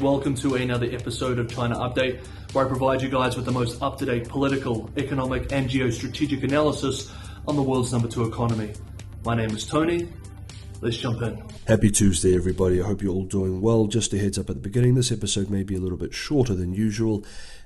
Welcome to another episode of China Update, where I provide you guys with the most up-to-date political, economic and geostrategic analysis on the world's number 2 economy. My name is Tony. Let's jump in. Happy Tuesday, everybody. I hope you're all doing well. Just a heads up at the beginning, this episode may be a little bit shorter than usual,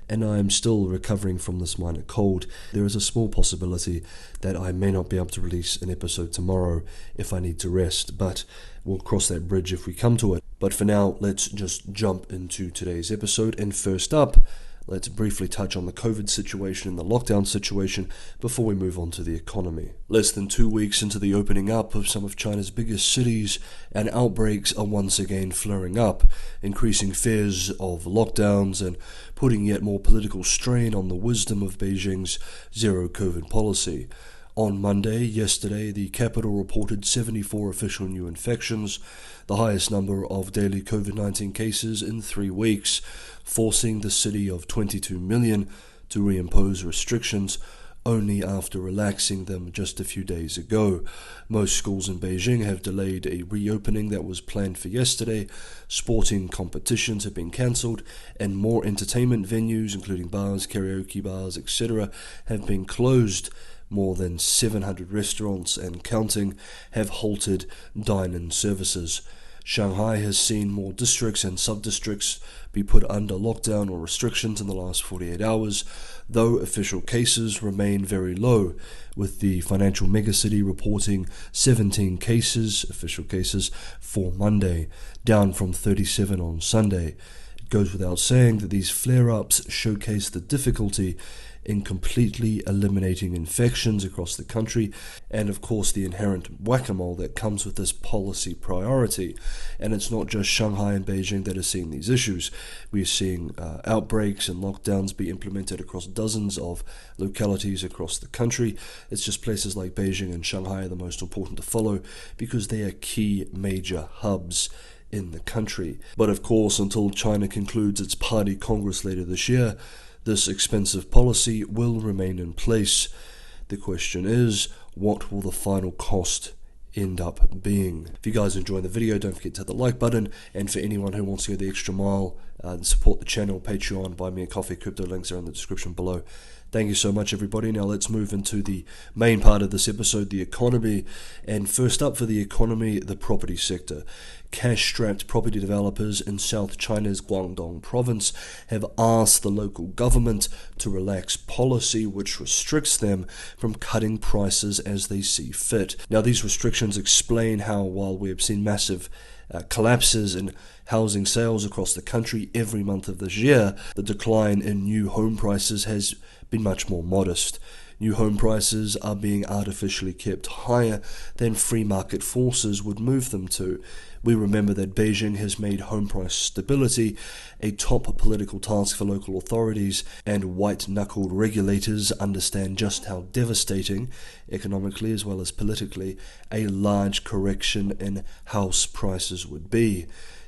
and I'm still recovering from this minor cold. There is a small possibility that I may not be able to release an episode tomorrow if I need to rest, but we'll cross that bridge if we come to it. But for now, let's just jump into today's episode. And first up, let's briefly touch on the COVID situation and the lockdown situation before we move on to the economy. Less than 2 weeks into the opening up of some of China's biggest cities, and outbreaks are once again flaring up, increasing fears of lockdowns and putting yet more political strain on the wisdom of Beijing's zero COVID policy. On Monday, yesterday, the capital reported 74 official new infections, the highest number of daily COVID-19 cases in 3 weeks, forcing the city of 22 million to reimpose restrictions only after relaxing them just a few days ago. Most schools in Beijing have delayed a reopening that was planned for yesterday, sporting competitions have been cancelled, and more entertainment venues, including bars, karaoke bars, etc., have been closed. More than 700 restaurants and counting have halted dine-in services. Shanghai has seen more districts and sub-districts be put under lockdown or restrictions in the last 48 hours, though official cases remain very low, with the financial megacity reporting 17 official cases, for Monday, down from 37 on Sunday. It goes without saying that these flare-ups showcase the difficulty in completely eliminating infections across the country, and of course the inherent whack-a-mole that comes with this policy priority. And it's not just Shanghai and Beijing that are seeing these issues. We are seeing outbreaks and lockdowns be implemented across dozens of localities across the country. It's just places like Beijing and Shanghai are the most important to follow because they are key major hubs in the country. But of course, until China concludes its party congress later this year, this expensive policy will remain in place. The question is, what will the final cost end up being? If you guys enjoyed the video, don't forget to hit the like button, and for anyone who wants to go the extra mile and support the channel, Patreon, buy me a coffee, crypto links are in the description below. Thank you so much, everybody. Now let's move into the main part of this episode, the economy. And first up for the economy, the property sector. Cash-strapped property developers in South China's Guangdong province have asked the local government to relax policy which restricts them from cutting prices as they see fit. Now, these restrictions explain how, while we have seen massive collapses in housing sales across the country every month of this year, the decline in new home prices has been much more modest. New home prices are being artificially kept higher than free market forces would move them to. We remember that Beijing has made home price stability a top political task for local authorities, and white-knuckled regulators understand just how devastating, economically as well as politically, a large correction in house prices would be.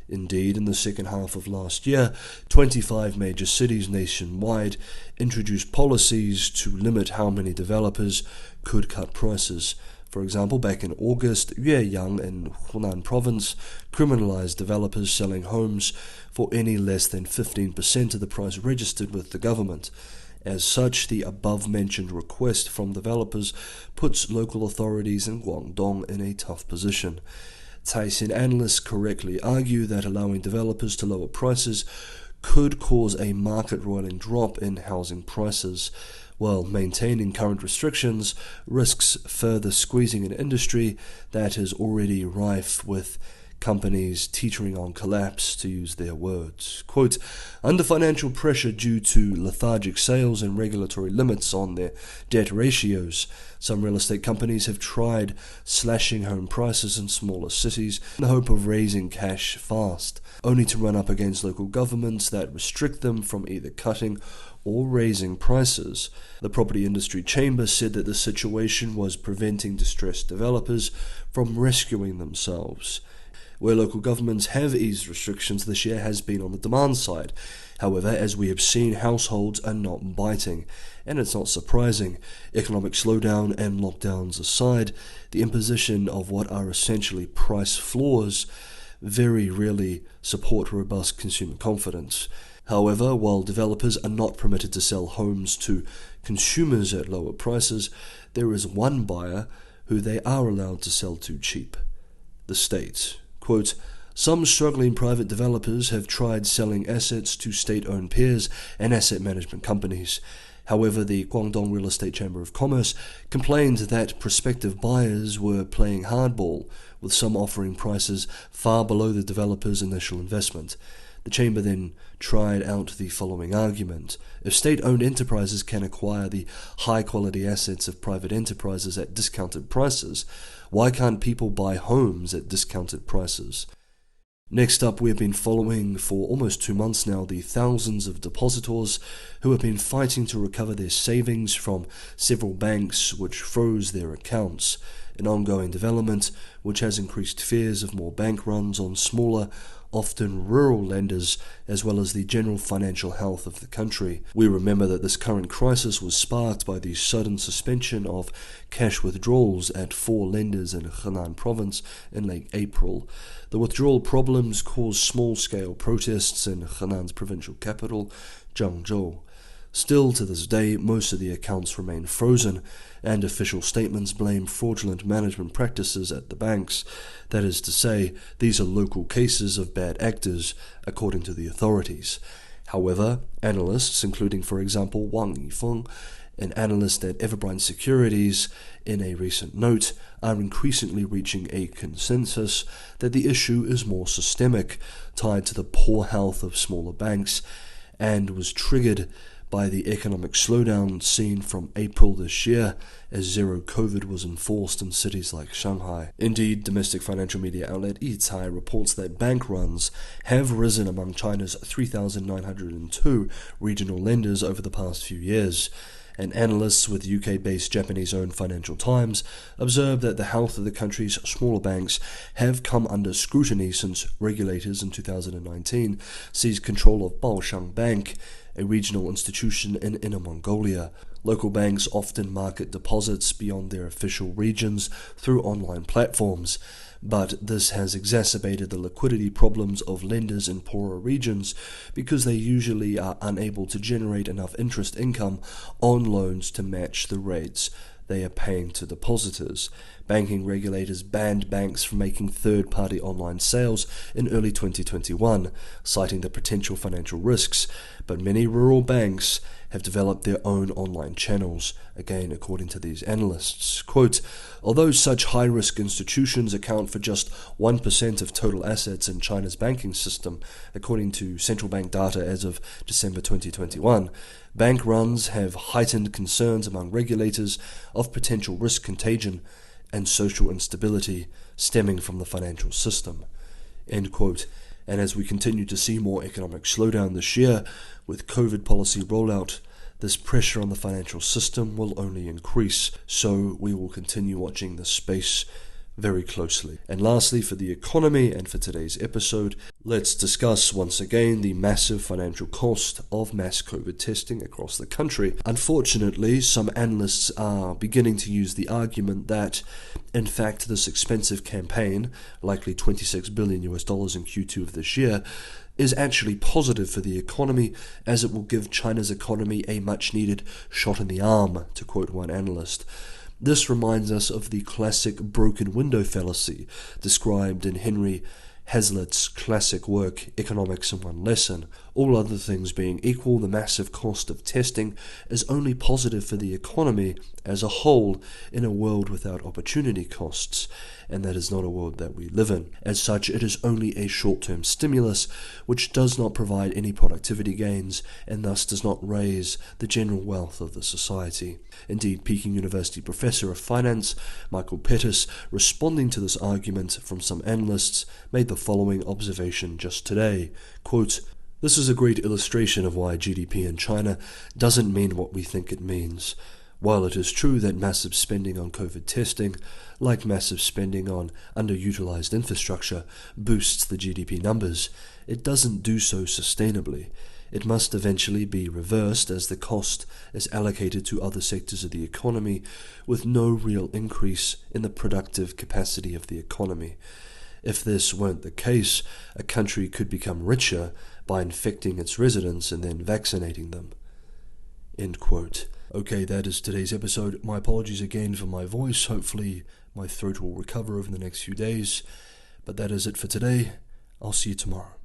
Indeed, in the second half of last year, 25 major cities nationwide introduced policies to limit how many developers could cut prices. For example, back in August, Yueyang in Hunan province criminalized developers selling homes for any less than 15% of the price registered with the government. As such, the above-mentioned request from developers puts local authorities in Guangdong in a tough position. Caixin analysts correctly argue that allowing developers to lower prices could cause a market-rolling drop in housing prices, while maintaining current restrictions risks further squeezing an industry that is already rife with companies teetering on collapse, to use their words. Quote, under financial pressure due to lethargic sales and regulatory limits on their debt ratios, some real estate companies have tried slashing home prices in smaller cities in the hope of raising cash fast, only to run up against local governments that restrict them from either cutting or raising prices. The Property Industry Chamber said that the situation was preventing distressed developers from rescuing themselves. Where local governments have eased restrictions this year has been on the demand side. However, as we have seen, households are not biting, and it's not surprising. Economic slowdown and lockdowns aside, the imposition of what are essentially price floors very rarely support robust consumer confidence. However, while developers are not permitted to sell homes to consumers at lower prices, there is one buyer who they are allowed to sell to cheap: the state. Quote, "Some struggling private developers have tried selling assets to state-owned peers and asset management companies. However, the Guangdong Real Estate Chamber of Commerce complained that prospective buyers were playing hardball, with some offering prices far below the developer's initial investment. The chamber then tried out the following argument: if state-owned enterprises can acquire the high-quality assets of private enterprises at discounted prices, why can't people buy homes at discounted prices?" Next up, we have been following for almost 2 months now the thousands of depositors who have been fighting to recover their savings from several banks which froze their accounts, an ongoing development which has increased fears of more bank runs on smaller, often rural lenders, as well as the general financial health of the country. We remember that this current crisis was sparked by the sudden suspension of cash withdrawals at 4 lenders in Henan province in late April. The withdrawal problems caused small-scale protests in Henan's provincial capital, Zhengzhou. Still to this day, most of the accounts remain frozen, and official statements blame fraudulent management practices at the banks. That is to say, these are local cases of bad actors, according to the authorities. However, analysts, including, for example, Wang Yifeng, an analyst at Everbright Securities, in a recent note, are increasingly reaching a consensus that the issue is more systemic, tied to the poor health of smaller banks, and was triggered by the economic slowdown seen from April this year as zero COVID was enforced in cities like Shanghai. Indeed, domestic financial media outlet Yicai reports that bank runs have risen among China's 3,902 regional lenders over the past few years. And analysts with UK-based Japanese-owned Financial Times observed that the health of the country's smaller banks have come under scrutiny since regulators in 2019 seized control of Baoshang Bank, a regional institution in Inner Mongolia. Local banks often market deposits beyond their official regions through online platforms, but this has exacerbated the liquidity problems of lenders in poorer regions because they usually are unable to generate enough interest income on loans to match the rates they are paying to depositors. Banking regulators banned banks from making third-party online sales in early 2021, citing the potential financial risks, but many rural banks have developed their own online channels, again according to these analysts. Quote, "Although such high-risk institutions account for just 1% of total assets in China's banking system, according to central bank data as of December 2021, bank runs have heightened concerns among regulators of potential risk contagion and social instability stemming from the financial system." End quote. And as we continue to see more economic slowdown this year, with COVID policy rollout, this pressure on the financial system will only increase. So we will continue watching this space very closely. And lastly, for the economy and for today's episode, let's discuss once again the massive financial cost of mass COVID testing across the country. Unfortunately, some analysts are beginning to use the argument that, in fact, this expensive campaign, likely $26 billion in Q2 of this year, is actually positive for the economy, as it will give China's economy a much-needed shot in the arm, to quote one analyst. This reminds us of the classic broken window fallacy described in Henry Hazlitt's classic work, Economics in One Lesson. All other things being equal, the massive cost of testing is only positive for the economy as a whole in a world without opportunity costs, and that is not a world that we live in. As such, it is only a short-term stimulus which does not provide any productivity gains and thus does not raise the general wealth of the society. Indeed, Peking University professor of finance Michael Pettis, responding to this argument from some analysts, made the following observation just today, quote, "This is a great illustration of why GDP in China doesn't mean what we think it means. While it is true that massive spending on COVID testing, like massive spending on underutilized infrastructure, boosts the GDP numbers, it doesn't do so sustainably. It must eventually be reversed as the cost is allocated to other sectors of the economy with no real increase in the productive capacity of the economy. If this weren't the case, a country could become richer by infecting its residents and then vaccinating them. End quote. Okay, that is today's episode. My apologies again for my voice. Hopefully my throat will recover over the next few days. But that is it for today. I'll see you tomorrow.